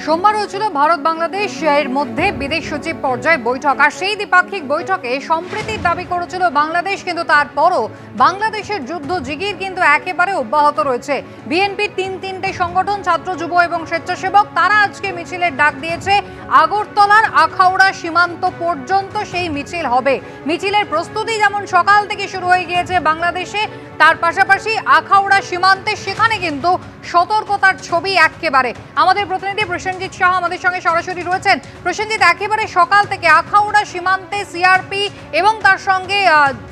সোমবার হয়েছিল ভারত বাংলাদেশ এর মধ্যে বিদেশ সচিব পর্যায়ে বৈঠক, আর সেই দ্বিপাক্ষিক বৈঠকে সম্প্রীতির দাবি করেছিল বাংলাদেশ, কিন্তু তারপরও বাংলাদেশের যুদ্ধ জিগির কিন্তু একেবারে অব্যাহত রয়েছে। বিএনপির তিনটে সংগঠন, ছাত্র, যুব এবং স্বেচ্ছাসেবক, তারা আজকে মিছিলের ডাক দিয়েছে। আগরতলার আখাউড়া সীমান্ত পর্যন্ত সেই মিছিল হবে। মিছিলের প্রস্তুতি যেমন সকাল থেকে শুরু হয়ে গিয়েছে বাংলাদেশে, তার পাশাপাশি আখাউড়া সীমান্তে সেখানে কিন্তু সতর্কতার ছবি একেবারে। আমাদের প্রতিনিধি প্রসেনজিৎ শাহ আমাদের সঙ্গে সরাসরি রয়েছেন। প্রসেনজিৎ, একেবারে সকাল থেকে আখাউড়া সীমান্তে সিআরপি এবং তার সঙ্গে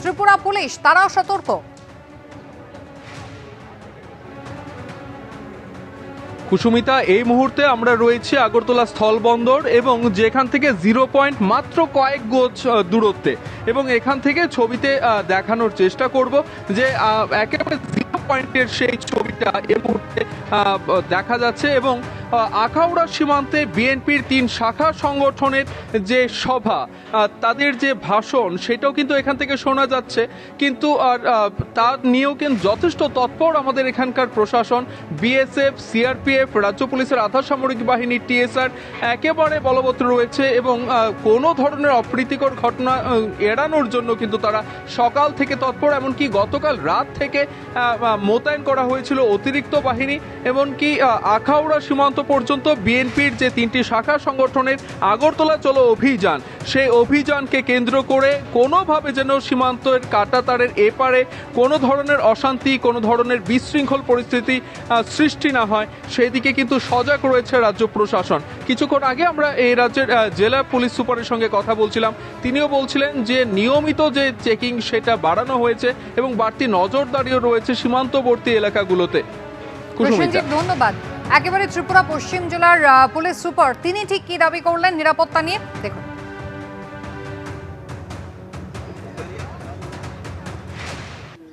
ত্রিপুরা পুলিশ তারাও সতর্ক। কুসুমিতা, এই মুহূর্তে আমরা রয়েছি আগরতলা স্থলবন্দর এবং যেখান থেকে 0 পয়েন্ট মাত্র কয়েক গজ দূরত্বে, এবং এখান থেকে ছবিতে দেখানোর চেষ্টা করব যে একেবারে 0 পয়েন্টের সেই ছবিটা এই মুহূর্তে দেখা যাচ্ছে। এবং আখাউড়া সীমান্তে বিএনপির 3 শাখা সংগঠনের যে সভা, তাদের যে ভাষণ, সেটাও কিন্তু এখান থেকে শোনা যাচ্ছে। কিন্তু তার নিয়েও কিন্তু যথেষ্ট তৎপর আমাদের এখানকার প্রশাসন, বিএসএফ, সিআরপিএফ, রাজ্য পুলিশের আধা সামরিক বাহিনী, টিএসআর একেবারে বলবৎ রয়েছে। এবং কোনো ধরনের অপ্রীতিকর ঘটনা এড়ানোর জন্য কিন্তু তারা সকাল থেকে তৎপর। এমনকি গতকাল রাত থেকে মোতায়েন করা হয়েছিল অতিরিক্ত বাহিনী। এমনকি আখাউড়া সীমান্ত পর্যন্ত বিএনপির যে 3টি শাখা সংগঠনের আগরতলা চলো অভিযান, সেই অভিযানকে কেন্দ্র করে কোনোভাবে যেন সীমান্তের কাঁটাতারের এপারে কোনো ধরনের অশান্তি, কোনো ধরনের বিশৃঙ্খল পরিস্থিতি সৃষ্টি না হয়, সেই দিকে কিন্তু সজাগ রয়েছে রাজ্য প্রশাসন। কিছুক্ষণ আগে আমরা এই রাজ্যের জেলা পুলিশ সুপারের সঙ্গে কথা বলছিলাম, তিনিও বলছিলেন যে নিয়মিত যে চেকিং সেটা বাড়ানো হয়েছে এবং বাড়তি নজরদারিও রয়েছে সীমান্তবর্তী এলাকাগুলোতে। ধন্যবাদ। একেবারে ত্রিপুরা পশ্চিম জেলার পুলিশ সুপার তিনি ঠিক কি দাবি করলেন নিরাপত্তা নিয়ে, দেখুন।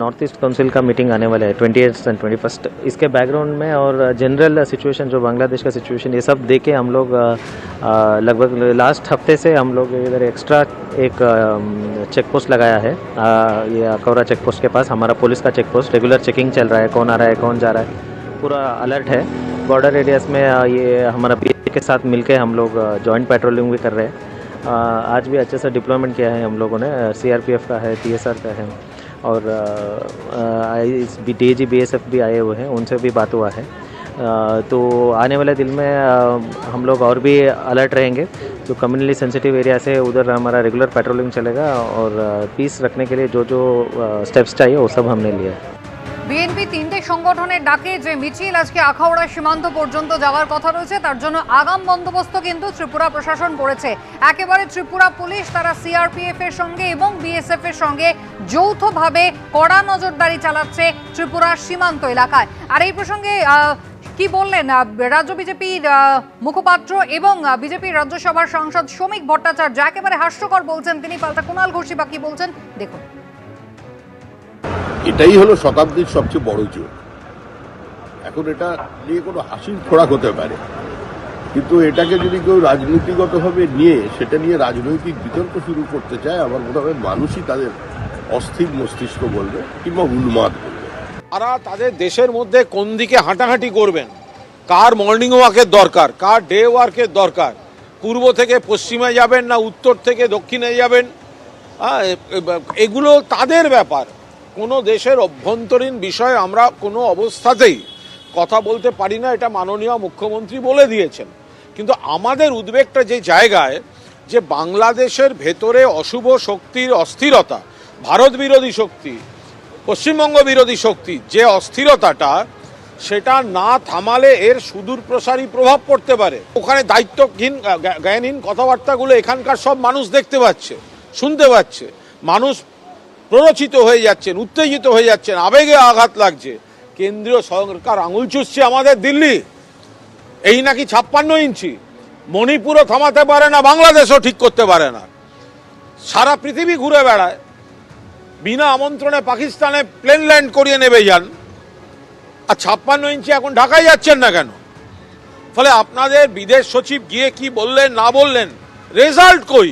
नॉर्थ ईस्ट काउंसिल का मीटिंग आने वाला है 20th एंड 21st। इसके बैकग्राउंड में और जनरल सिचुएशन जो बांग्लादेश का सिचुएशन, ये सब देख के हम लोग लगभग लास्ट हफ्ते से हम लोग इधर एक्स्ट्रा एक चेक पोस्ट लगाया है। ये अखौरा चेक पोस्ट के पास हमारा पुलिस का चेक पोस्ट, रेगुलर चेकिंग चल रहा है, कौन आ रहा है कौन जा रहा है, पूरा अलर्ट है। बॉर्डर एरियाज़ में ये हमारा बीएसएफ के साथ मिलके हम लोग जॉइंट पेट्रोलिंग भी कर रहे हैं। आज भी अच्छे से डिप्लॉयमेंट किया है हम लोगों ने, सीआरपीएफ का है, टीएसआर का है, और डीएजी बीएसएफ भी आए हुए हैं, उनसे भी बात हुआ है। तो आने वाले दिन में हम लोग और भी अलर्ट रहेंगे। जो कम्युनली सेंसिटिव एरिया से उधर हमारा रेगुलर पेट्रोलिंग चलेगा, और पीस रखने के लिए जो जो स्टेप्स चाहिए वो सब हमने लिया है। বিএনপি 3টে সংগঠনের ডাকে যে মিছিল আজকে আখাউড়া সীমান্ত পর্যন্ত যাওয়ার কথা রয়েছে, তার জন্য আগাম বন্দোবস্ত কিন্তু ত্রিপুরা প্রশাসন করেছে। একেবারে ত্রিপুরা পুলিশ তারা সিআরপিএফ এর সঙ্গে এবং বিএসএফ এর সঙ্গে যৌথভাবে কড়া নজরদারি চালাচ্ছে ত্রিপুরার সীমান্ত এলাকায়। আর এই প্রসঙ্গে কি বললেন রাজ্য বিজেপির মুখপাত্র এবং বিজেপির রাজ্যসভার সাংসদ শ্রমিক ভট্টাচার্য, একেবারে হাস্যকর বলছেন তিনি, পাল্টা কুণাল ঘোষী বা কি বলছেন দেখুন। এটাই হলো শতাব্দীর সবচেয়ে বড় জোর। এখন এটা নিয়ে কোনো হাসির খোরাক হতে পারে, কিন্তু এটাকে যদি কেউ রাজনীতিগতভাবে নিয়ে সেটা নিয়ে রাজনৈতিক বিতর্ক শুরু করতে চায়, আমার মনে হয় মানুষই তাদের অস্থির মস্তিষ্ক বলবে কিংবা উন্মাদ বলবে। তারা তাদের দেশের মধ্যে কোন দিকে হাঁটাহাঁটি করবেন, কার মর্নিং ওয়াকের দরকার, কার ডে ওয়ার্কের দরকার, পূর্ব থেকে পশ্চিমে যাবেন না উত্তর থেকে দক্ষিণে যাবেন, এগুলো তাদের ব্যাপার। কোনো দেশের অভ্যন্তরীণ বিষয়ে আমরা কোনো অবস্থাতেই কথা বলতে পারি না, এটা মাননীয় মুখ্যমন্ত্রী বলে দিয়েছেন। কিন্তু আমাদের উদ্বেগটা যে জায়গায়, যে বাংলাদেশের ভেতরে অশুভ শক্তির অস্থিরতা, ভারত বিরোধী শক্তি, পশ্চিমবঙ্গ বিরোধী শক্তি, যে অস্থিরতাটা, সেটা না থামালে এর সুদূর প্রসারী প্রভাব পড়তে পারে। ওখানে দায়িত্বহীন জ্ঞানহীন কথাবার্তাগুলো এখানকার সব মানুষ দেখতে পাচ্ছে, শুনতে পাচ্ছে। মানুষ প্ররোচিত হয়ে যাচ্ছেন, উত্তেজিত হয়ে যাচ্ছেন, আবেগে আঘাত লাগছে। কেন্দ্রীয় সরকার আঙুল চুষছে আমাদের দিল্লি, এই নাকি 56 ইঞ্চি, মণিপুরও থামাতে পারে না, বাংলাদেশও ঠিক করতে পারে না, সারা পৃথিবী ঘুরে বেড়ায়, বিনা আমন্ত্রণে পাকিস্তানে প্লেন ল্যান্ড করিয়ে নেবে যান, আর 56 ইঞ্চি এখন ঢাকায় যাচ্ছেন না কেন? ফলে আপনাদের বিদেশ সচিব গিয়ে কি বললেন না বললেন, রেজাল্ট কই?